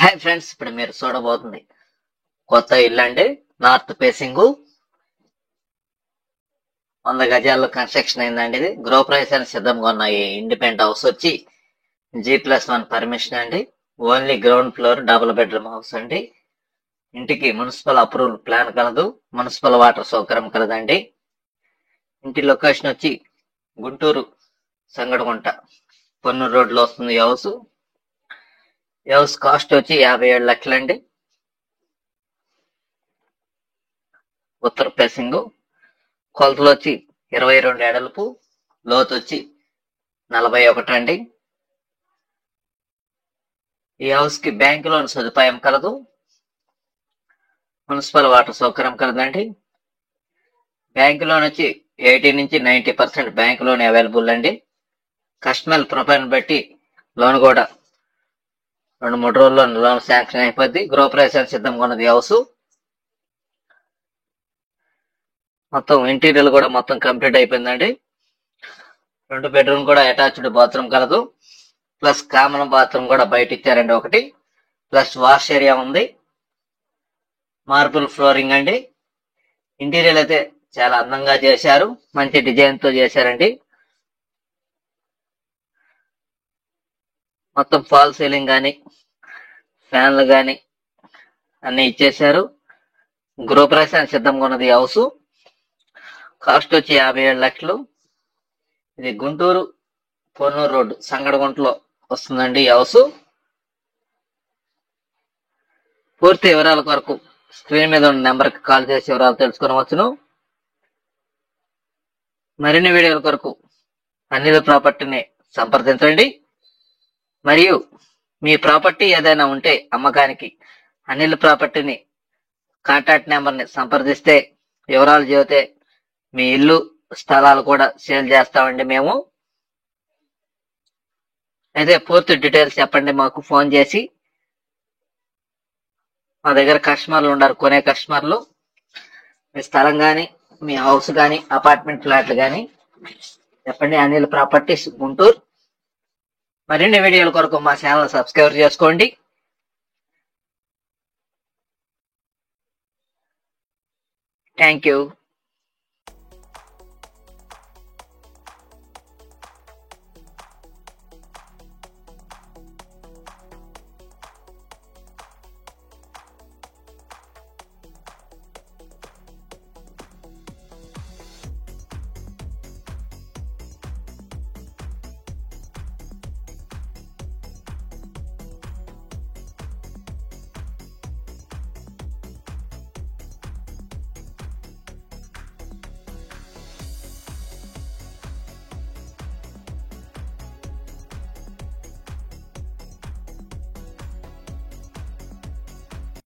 Hi friends, ఇప్పుడు మీరు చూడబోతుంది కొత్త ఇల్లు అండి. నార్త్ ఫేసింగ్ 100 గజాల్లో కన్స్ట్రక్షన్ అయిందండి. ఇది గృహప్రవేశానికి సిద్ధంగా ఉన్న ఈ ఇండిపెండెంట్ హౌస్ వచ్చి G+1 పర్మిషన్ అండి. Only ground floor, double bedroom house అండి. ఇంటికి మున్సిపల్ అప్రూవల్ ప్లాన్ కలదు, మున్సిపల్ వాటర్ సౌకర్యం కలదండి. ఇంటి లొకేషన్ వచ్చి గుంటూరు సంగడగుంట పొన్నూరు రోడ్ లో వస్తుంది. ఈ హౌస్ కాస్ట్ వచ్చి 57 లక్షలండి. ఉత్తర ఫేసింగ్, కొలతలు వచ్చి 22 ఎడల్పు, లోతు వచ్చి 41 అండి. ఈ హౌస్ కి బ్యాంక్ లోన్ సదుపాయం కలదు, మున్సిపల్ వాటర్ సౌకర్యం కలదండి. బ్యాంక్ లోన్ వచ్చి 80 నుంచి 90% బ్యాంక్ లోన్ అవైలబుల్ అండి. కస్టమర్ ప్రొఫైల్ బట్టి లోన్ కూడా 2-3 రోజుల్లో లోన్ శాంక్షన్ అయిపోద్ది. గృహప్రవేశం సిద్ధంగా ఉన్నది హౌస్. మొత్తం ఇంటీరియర్ కూడా మొత్తం కంప్లీట్ అయిపోయిందండి. 2 బెడ్రూమ్ కూడా అటాచ్డ్ బాత్రూమ్ కలదు, ప్లస్ కామన్ బాత్రూమ్ కూడా బయట ఇచ్చారండి ఒకటి, ప్లస్ వాష్ ఏరియా ఉంది. మార్బుల్ ఫ్లోరింగ్ అండి. ఇంటీరియర్ అయితే చాలా అందంగా చేశారు, మంచి డిజైన్ తో చేశారండి. మొత్తం ఫాల్ సీలింగ్ గాని ఫ్యాన్లు గాని అన్ని ఇచ్చేశారు. గృహప్రవేశానికి సిద్ధంగా ఉన్నది హౌస్. కాస్ట్ వచ్చి 57 లక్షలు. ఇది గుంటూరు పొన్నూరు రోడ్డు సంగడగుంటలో వస్తుందండి ఈ హౌస్. పూర్తి వివరాల కొరకు స్క్రీన్ మీద ఉన్న నెంబర్ కి కాల్ చేసి వివరాలు తెలుసుకోవచ్చును. మరిన్ని వీడియోల కొరకు అనిల్ ప్రాపర్టీని సంప్రదించండి. మరియు మీ ప్రాపర్టీ ఏదైనా ఉంటే అమ్మకానికి అనిల్ ప్రాపర్టీని కాంటాక్ట్ నెంబర్ ని సంప్రదిస్తే వివరాలు చెబితే మీ ఇల్లు స్థలాలు కూడా సేల్ చేస్తామండి మేము. అయితే పూర్తి డీటెయిల్స్ చెప్పండి మాకు ఫోన్ చేసి. మా దగ్గర కస్టమర్లు ఉన్నారు, కొనే కస్టమర్లు. మీ స్థలం గాని, మీ హౌస్ గాని, అపార్ట్మెంట్ ఫ్లాట్లు గాని చెప్పండి. అనిల్ ప్రాపర్టీస్ గుంటూరు. మరిన్ని వీడియోల కొరకు మా ఛానల్ సబ్స్క్రైబ్ చేసుకోండి. Thank you.